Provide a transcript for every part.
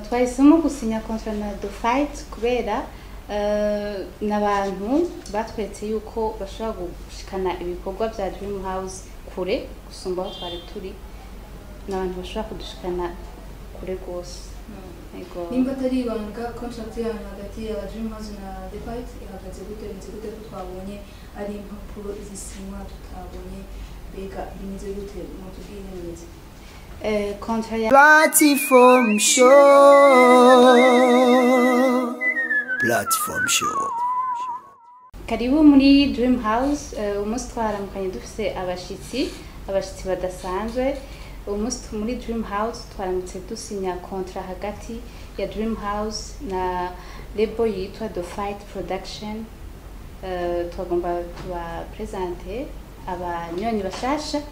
twahisemo gusinya kontra na The Fight kubera n'abantu batweretse yuko bashobora gushikana ibikorwa bya Dream House kure gusumba aho twari turi, n'abantu bashobora kudushikana kure rwose. nimba atari ibanga contract yanyu hagati ya Dream House na The Fight ihagaze gute ko twabonye ari impapuro zisinywa tutabonye, mbega bimeze gute mutubwire neza? Kontra ya Platform show. Karibu muri Dream House. Umunsi twaramukanye dufise abashitsi badasanzwe. Umunsi muri Dream House twaramutse dusinya kontra hagati ya Dream House na label yitwa The Fight Production. Twagomba tuba presente abanywanyi bashasha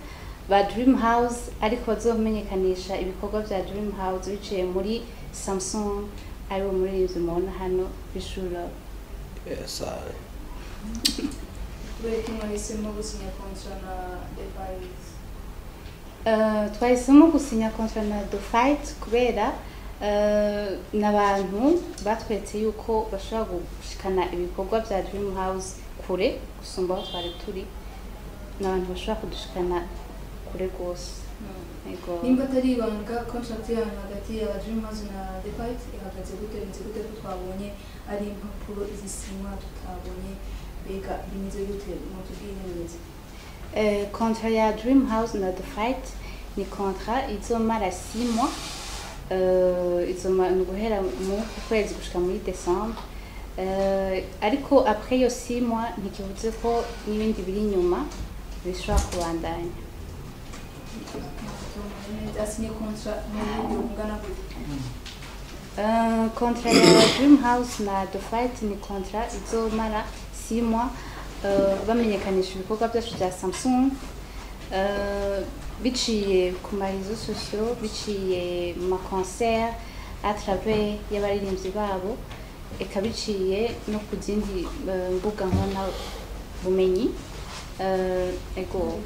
ba Dream House ariko bazomenyekanisha ibikorwa bya Dream House biciye muri Samsung ariwo muri izo mubona hano bishura. Yes, twahisemo gusinya kontra na The Fight. Twahisemo gusinya kontra na The Fight kubera n'abantu batweretse yuko bashobora gushikana ibikorwa bya Dream House kure gusumba aho twari turi, n'abantu bashobora kudushikana kure rwose. nimba atari ibanga contract yanyu hagati ya Dream House na The Fight ihagaze gute ko twabonye ari impapuro zisinywa tutabonye, mbega bimeze gute mutubwire neza? Kontra ya Dream House na The Fight ni kontra izomara 6 mois, izomara guhera mu kwezi gushika muri December, ariko après yo 6 mois ntikivuze ko n'ibindi biri inyuma bishobora kubandanya. Kontra ya Dream House na The Fight ni kontra izomara 6 mois, bamenyekanisha ibikorwa byacu bya Samsung biciye ku marezo sociaux, biciye mu maconcert à travers y'abaririmbyi babo, eka biciye no ku zindi mbuga nkona bumenyi. Ego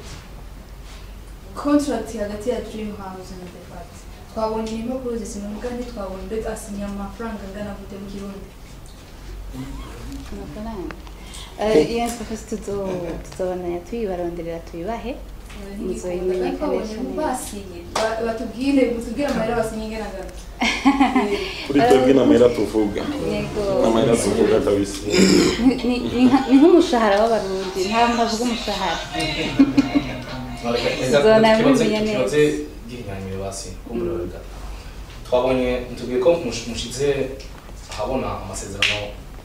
contract hagati ya Dream House na The Fight twabonye impapuro zisinywa kandi twabonye mbega asinya amafaranga angana gute mu Kirundi? amafaranga iyo twese tuzobana tuyibaronderera tuyibahe muzoyimenyekanisha batubwire amahera basinye ingana gute? Kuri twebwe n'amahera tuvuga n'amahera tuvuga kabisa ni nk'umushahara w'abarundi, nta mbavuga umushahara. twabonye ntubwiye ko mushize ahabona amasezerano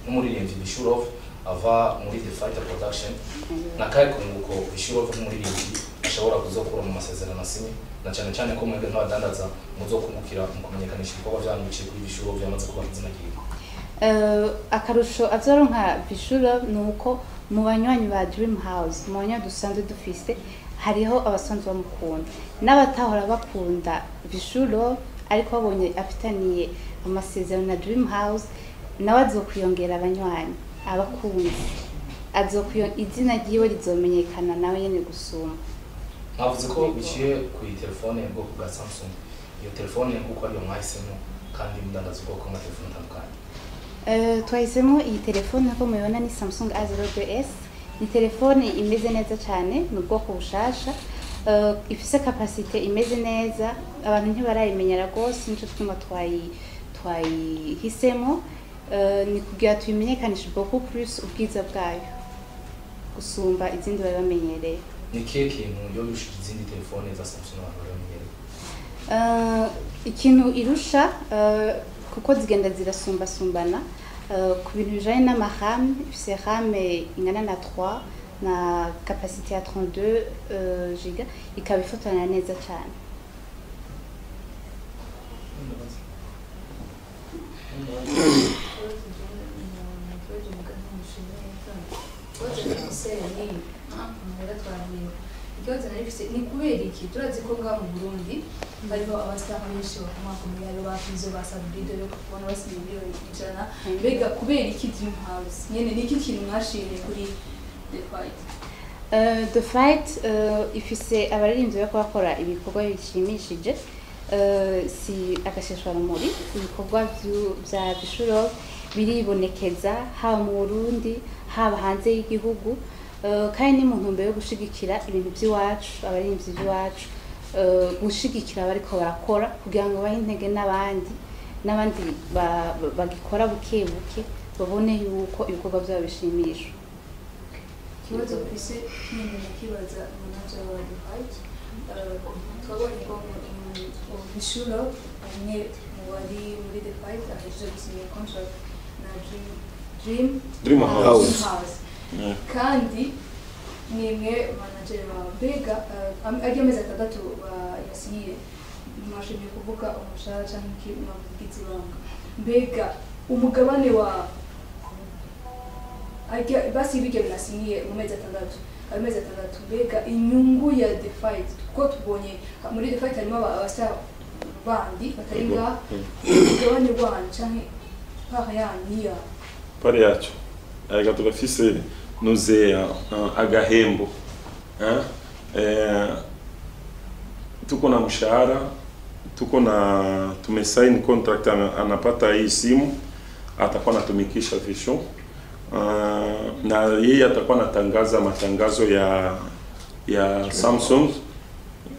n'umuririmbyi Bishurov ava muri The Fight Production, nakaye kunguko Bishurov n'umuririmbyi ashobora kuzokura mu masezerano asinye, na cyane ko mwebwe nk'abadandaza muzokungukira mu kumenyekanisha ibikorwa byanyu biciye kuri Bishurov yamaze kuba izina ryiwe. Akarusho azoronka Bishurov nuko mu banywanyi ba Dream House, mu banywanyi dusanzwe dufise hariho abasanzwe bamukunda n'abatahora bakunda Bishurov, ariko babonye afitaniye amasezerano na Dream House nawe azokwiyongera abanywanyi abakunzi, izina ryiwe rizomenyekana nawe nyene gusumba. Mwavuze ko biciye ku telefone y'ubwoko bwa Samsung, iyo telefone kuko ariyo mwahisemo kandi mudandaza ubwoko bw'amatelefone atandukanye. Twahisemo iyi telefone ko mubibona ni Samsung A02s, ni telefone imeze neza cyane, ni ubwoko bushasha, ifise capacité imeze neza, abantu ntibarayimenyera rwose, nico twuma twayihisemo ni kugira tuyimenyekanisha beaucoup plus ubwiza bwayo gusumba izindi bari bamenyereye. Ni kihe kintu yorusha izindi telefone za Samsung abantu bamenyereye? Ikintu irusha kuko zigenda zirasumbasumbana ku bintu bijanye n'ama-RAM, ifise RAM ingana na 3 na capacité ya 32 GB, ikaba ifotorana neza cyane. ni kubera iki turazi ko ngaha mu Burundi hariho abastar benshi bakomakomeye abo bafize basabide yo kubona basibiye ijana, mbega kubera iki Dream House nyene ni iki kintu mwashimye kuri The Fight? The Fight ifise abaririmbyi bako bakora ibikorwa bishimishije, si agasheshwaramuri ibikorwa vya Bishuro biribonekeza haba mu Burundi haba hanze y'igihugu kandi ni mu ntumbero yo gushigikira ibintu by'iwacu abarimvyi by'iwacu gushigikira bariko barakora kugira ngo bahe intege n'abandi bagikora buke buke babone yuko ibikorwa byabo bishimisha. Ikibazo bise kindi nakibaza manager wa Divide twabonye ko Bishuro amwe mu bari muri Divide ahejeje gusinya contract na Dream House kandi nimwe manager wa Bega ajya amezi 3 yasinyiye mwashimye kuvuga umushahara cyangwa ikimavugizi banga Bega umugabane wa basi bige binasinyiye mu mezi 6 Bega inyungu ya Divide ko tubonye muri Divide harimo abastar bandi bataringa umugabane wanyu cyangwa paha yanyu pare yacu ariko turafise nuze agahembo tuko na mshahara tuko na tumesign contract anapata hii simu atakuwa anatumikisha Vision na yeye atakuwa anatangaza matangazo ya Samsung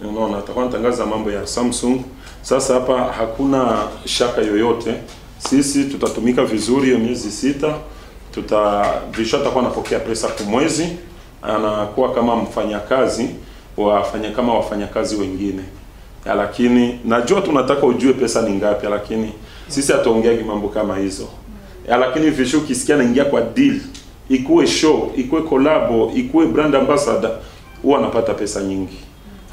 unaona atakuwa anatangaza mambo ya Samsung. Sasa hapa hakuna shaka yoyote, sisi tutatumika vizuri hiyo miezi 6 Vision atakuwa anapokea pesa kwa mwezi, anakuwa kama mfanyakazi kama wafanyakazi wengine. Lakini najua tunataka ujue pesa ni ngapi, lakini sisi hatuongeagi mambo kama hizo. Lakini Vision kisikia naingia kwa deal, ikuwe show, ikuwe collabo, ikuwe brand ambassador, huwa anapata pesa nyingi.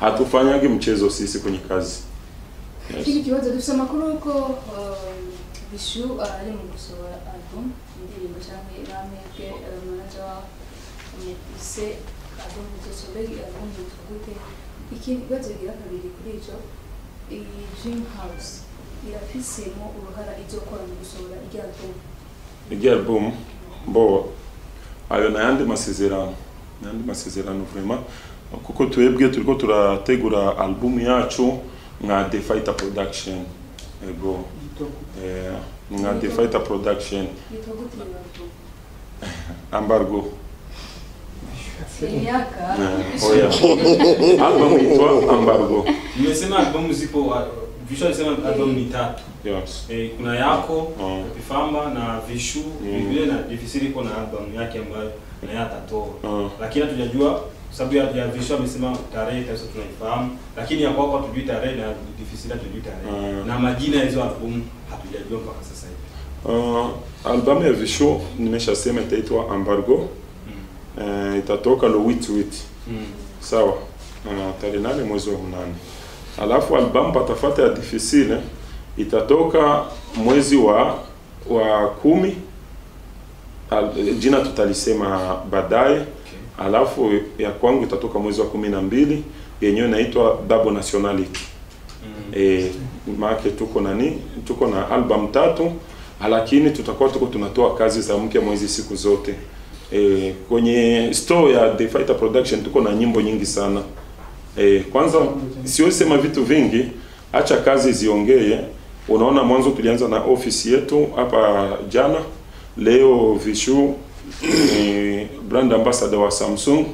Hatufanyagi mchezo sisi kwenye kazi. Kiki kiwaza dusema kuruko Vision ari mu gusohora album indirimbo cyangwa namwe manager umufise album gusohora album gute ikindi kibazo gira kabiri kuri ico Dream House irafisemo uruhara izokora mu gusohora album bo ayo nayandi masezerano vraiment kuko twebwe turiko turategura album yacu nka The Fighter Production ego nka The Fighter Production Embargo album itwa Embargo. Nimesema album zipo Vision sema album ni 3. Yes. Kuna yako Ifamba na Vishu vile na Difficile iko na album yake ambayo na yatatoa. Lakini hatujajua sababu ya Vision amesema tarehe sasa tunaifahamu, lakini ya kwako hatujui tarehe na Difficile hatujui tarehe. Na majina hizo album hatujajua mpaka sasa hivi. Album ya Vision nimeshasema itaitwa Embargo. Itatoka lo 8 sawa tarehe 8 mwezi wa 8. Alafu album patafata ya Difficile itatoka mwezi wa 10. Jina tutalisema baadaye. Alafu ya kwangu itatoka mwezi wa 12 yenyewe inaitwa Double Nationality. Maana tuko na album 3, lakini tutakuwa tunatoa kazi za mpya mwezi siku zote. Kwenye store ya The Fighter Production tuko na nyimbo nyingi sana. Kwanza siwezi sema vitu vingi, acha kazi ziongee. Unaona mwanzo tulianza na office yetu hapa jana, leo Vision brand ambassador wa Samsung.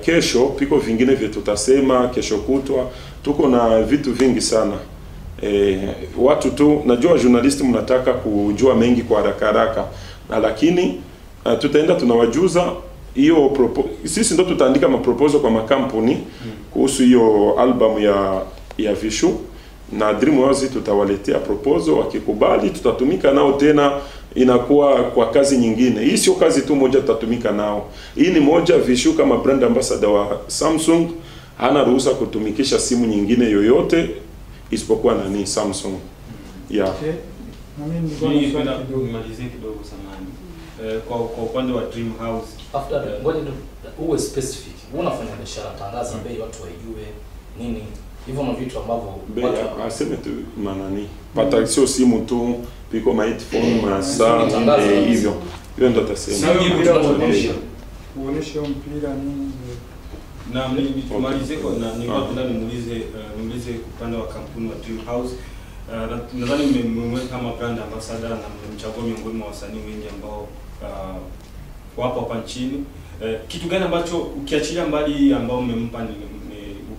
Kesho piko vingine vyetu tutasema, kesho kutwa tuko na vitu vingi sana. Watu tu najua journalist mnataka kujua mengi kwa haraka, lakini tutaenda tunawajuza hiyo sisi ndo tutaandika maproposal kwa makampuni kuhusu hiyo album ya Vision na Dream House. Tutawaletea proposal, wakikubali tutatumika nao tena, inakuwa kwa kazi nyingine. Hii sio kazi tu moja tutatumika nao, hii ni moja. Vision kama brand ambassador wa Samsung hana ruhusa kutumikisha simu nyingine yoyote isipokuwa nani Samsung. Okay. Na mimi ningependa kumalizia kidogo samani. Kwa upande wa Dream House after that ngoja uwe specific. Unafanya biashara, tangaza bei watu waijue nini. Hivyo na vitu ambavyo watu aseme tu manani. Pata sio simu tu, piko ma headphone, masaa hivyo. Hiyo ndo tasema. uoneshe mpira nini Na nimalize kwa na ningependa nimuulize upande wa kampuni wa Dream House. Nadhani mmemweka kama brand ambassador na mmemchagua miongoni mwa wasanii wengi ambao wapo hapa nchini. Kitu gani ambacho ukiachilia mbali ambao mmempa ni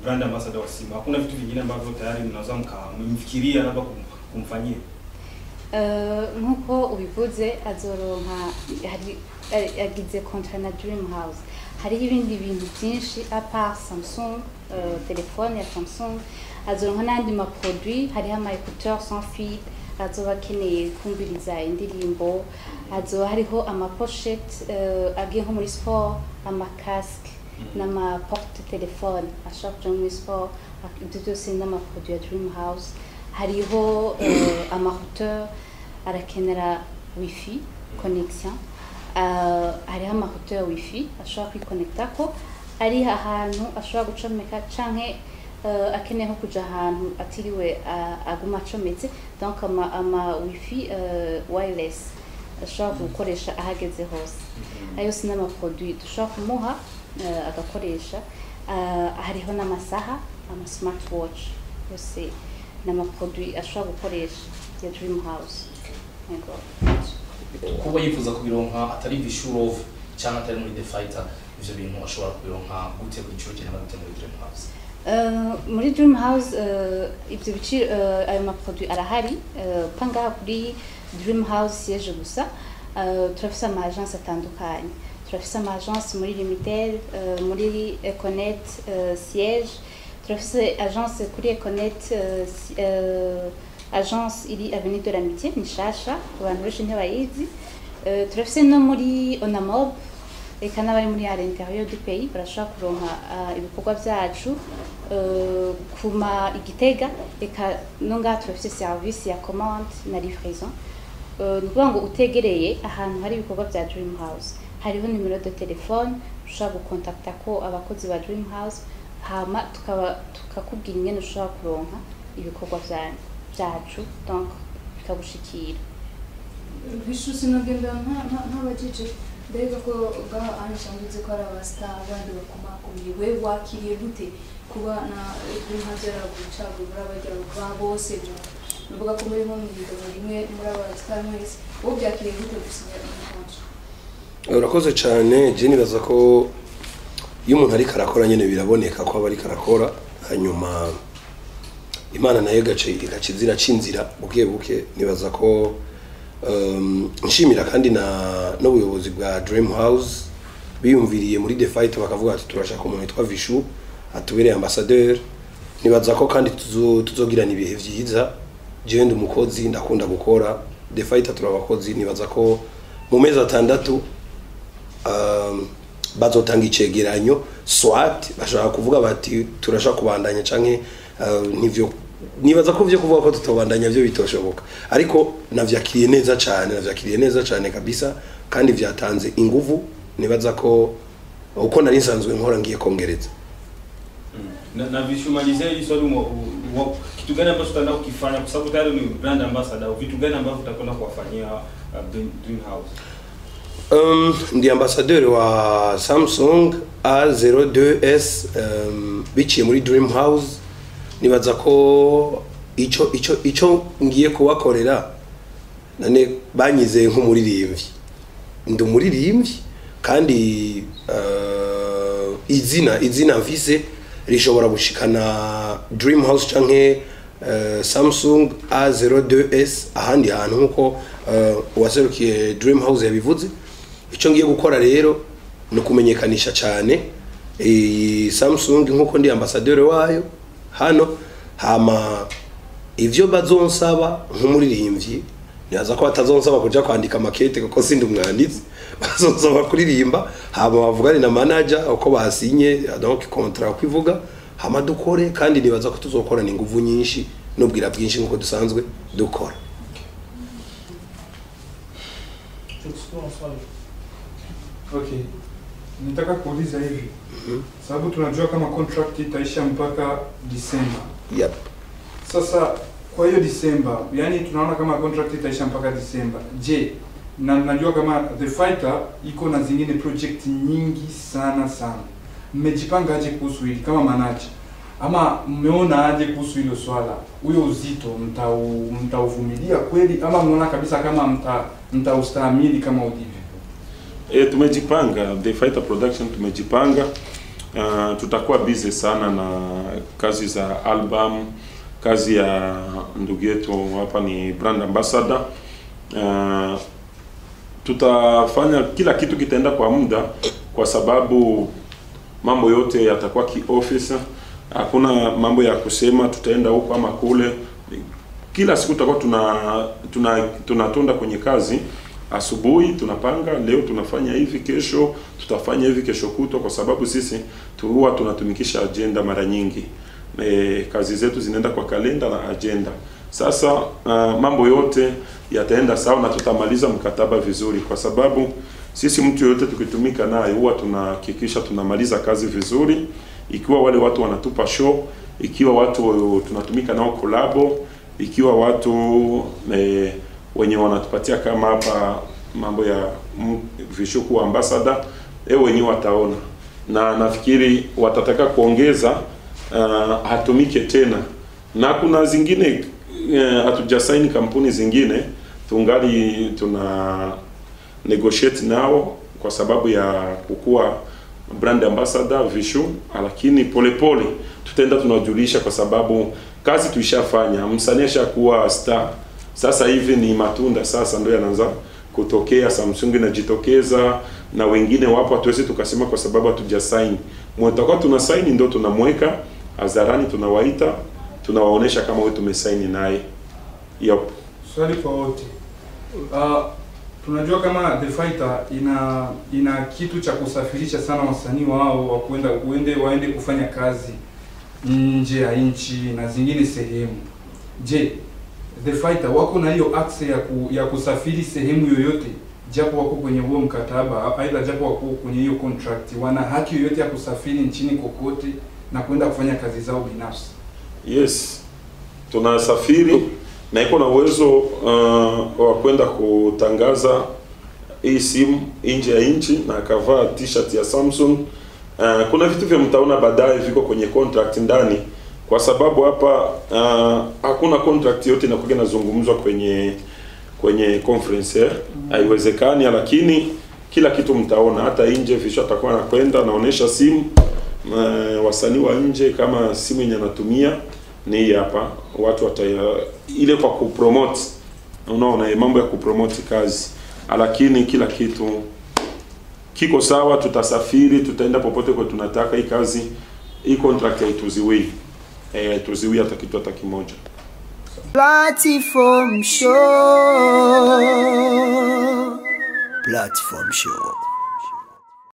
brand ambassador wa Simba, hakuna vitu vingine ambavyo tayari mnaweza mmemfikiria labda kumfanyia? Nkuko ubivuze azoronka yagize contrat na Dream House. Hari ibindi bintu byinshi apa Samsung, telefone ya Samsung, azoronka n'andi ma produit, hari ama écouteurs sans fil, azoba akeneye kumviriza indirimbo, azoba hariho ama pochette agiye nko muri sport, ama casque n'ama porte téléphone ashaka kuja muri sport, ibyo byose n'ama produit ya Dream House. Hariho ama routeur arakenera wifi connection, hariho ama routeur wifi ashobora kwiconnecta ko ari ahantu ashobora gucomeka canke akeneye nko kuja ahantu atiriwe aguma acometse, donc ama wifi wireless ashobora gukoresha ahageze hose. Ayo si n'ama produit dushobora kumuha agakoresha. Hariho n'amasaha, ama smartwatch yose n'ama produit ashobora gukoresha ya Dream House. Kuba yifuza kubironka atari Vishurov cyangwa atari muri The Fighter, ivyo bintu ashobora kubironka gute ku giciro cyane gute muri Dream House? Muri Dream House ibyo biciro ayo ma produit arahari, panga kuri Dream House siège gusa. Turafise ama agence atandukanye, turafise ama agence muri Limited, muri Econet siège, turafise agence kuri Econet agence iri Avenue de l'Amitié nishasha abantu benshi ntibayizi. Turafise no muri Onamob, eka n'abari muri à l'intérieur du pays barashaka kuronka ibikorwa byacu kuma Igitega, eka no ngaha turafise service ya commande na livraison. Nukuvuga ngo utegereye ahantu hari ibikorwa bya Dream House, hariho numero de telefone ushaka gukontakta ko abakozi ba Dream House, hama tukakubwira ingene ushaka kuronka ibikorwa byacu, donc bikagushikira. Bishu sinagenda nk'abajeje mbega ko ngaha anshangize ko ari abastar abandi bakomakomeye, we wakiriye gute kuba na Dream House yaragucagura abajya ba bose nuvuga ko muri rimwe muri abastar mwese wo byakiriye gute gusinya contract? Urakoze cyane. Je nibaza ko iyo umuntu ari karakora nyene biraboneka ko abari karakora, hanyuma Imana nayo igacizira cinzira buke. Nibaza ko nshimira kandi n'ubuyobozi bwa Dream House biyumviriye muri The Fight bakavuga ati turashaka umuntu witwa Vishu atubereye ambassadeur. Nibaza ko kandi tuzogirana ibihe vyiza. Je ndi umukozi ndakunda gukora The Fight, turabakozi. Nibaza ko mu mezi 6 bazotanga icegeranyo swat bashaka kuvuga bati turashaka kubandanya canke nivyo. Nibaza ko vyo kuvuga ko tutobandanya vyo bitoshoboka, ariko navyakiriye neza cyane kabisa, kandi vyatanze inguvu. Nibaza ko uko nari nsanzwe nkora ngiye kongereza. Na visualize hili swali kitu gani ambacho tutaenda kukifanya kwa sababu tayari ni brand ambassador, vitu gani ambavyo tutakwenda kuwafanyia Dream House? Ndi ambassadeur wa Samsung A02s biciye muri Dream House. Nibaza ko ico ngiye kubakorera nane banyize nk'umuririmbyi. Ndi umuririmbyi kandi izina mfise rishobora gushikana Dream House canke Samsung A02s ahandi hantu nkuko waserukiye Dream House yabivuze. Ico ngiye gukora rero no kumenyekanisha cyane Samsung nkuko ndi ambassadeur wayo hano, hama ivyo bazonsaba nk'umuririmbyi nyaza ko batazonsaba kuja kwandika makete kuko sindi umwanditsi, bazonsaba kuririmba hama bavugane na manager uko basinye donc contrat kwivuga hama dukore. Kandi nibaza ko tuzokora ni nguvu nyinshi n'ubwira bwinshi nkuko dusanzwe dukora. Okay. Nitaka kuuliza hivi. Sababu tunajua kama contract itaisha mpaka December. Yep. Sasa kwa hiyo December, yani tunaona kama contract itaisha mpaka December. Je, najua kama The Fighter iko na zingine project nyingi sana. mmejipanga aje kuhusu hili kama manager? Ama mmeona aje kuhusu hilo swala? Huyo uzito mtauvumilia kweli ama mnaona kabisa kama mtaustahimili kama ulivyo? Tumejipanga, The Fighter Production tumejipanga. Tutakuwa busy sana na kazi za album, kazi ya ndugu yetu hapa ni brand ambassador. Tutafanya kila kitu kitaenda kwa muda, kwa sababu mambo yote yatakuwa ki-office. Hakuna mambo ya kusema tutaenda huko ama kule. Kila siku tutakuwa tunatonda kwenye kazi. Asubuhi tunapanga, leo tunafanya hivi, kesho tutafanya hivi, kesho kutwa, kwa sababu sisi huwa tunatumikisha agenda mara nyingi. Kazi zetu zinaenda kwa kalenda na agenda. Sasa mambo yote yataenda sawa na tutamaliza mkataba vizuri, kwa sababu sisi mtu yote tukitumika naye huwa tunahakikisha tunamaliza kazi vizuri. Ikiwa wale watu wanatupa show, ikiwa watu tunatumika nao collabo, ikiwa watu wenye wanatupatia kama hapa mambo ya Vishu kuwa ambassador, wenyewe wataona, na nafikiri watataka kuongeza hatumike tena. Na kuna zingine hatujasaini kampuni zingine, tungali tuna negotiate nao kwa sababu ya kukua brand ambassador Vishu, lakini polepole tutaenda tunajulisha, kwa sababu kazi tuishafanya, msanii ashakuwa star. Sasa hivi ni matunda sasa ndio yanaanza kutokea. Samsung inajitokeza na wengine wapo, hatuwezi tukasema kwa sababu hatujasaini. Mtakuwa tuna sign ndio tunamweka hadharani, tunawaita, tunawaonesha kama wewe tumesaini naye. Yep. Swali kwa wote. Tunajua kama The Fighter ina kitu cha kusafirisha sana wasanii wao wa waende kufanya kazi nje ya nchi na zingine sehemu. Je, The Fighter wako na hiyo access ya kusafiri sehemu yoyote, japo wako kwenye huo mkataba, aidha japo wako kwenye hiyo contract, wana haki yoyote ya kusafiri nchini kokote na kwenda kufanya kazi zao binafsi? Yes, tunasafiri na iko na uwezo wa kwenda kutangaza hii simu nje ya nchi na akavaa t-shirt ya Samsung. Kuna vitu vya mtaona baadaye viko kwenye contract ndani, kwa sababu hapa hakuna contract yote inakuwa inazungumzwa kwenye conference. Haiwezekani, lakini kila kitu mtaona. Hata nje Vishu atakuwa anakwenda anaonesha simu, wasanii wa nje kama simu yenye anatumia ni hapa, watu ile kwa kupromote, unaona mambo ya kupromote kazi. Lakini kila kitu kiko sawa, tutasafiri, tutaenda popote kwa tunataka. Hii kazi, hii contract haituziwi, haituziwi hata kitu hata kimoja. Platform Show.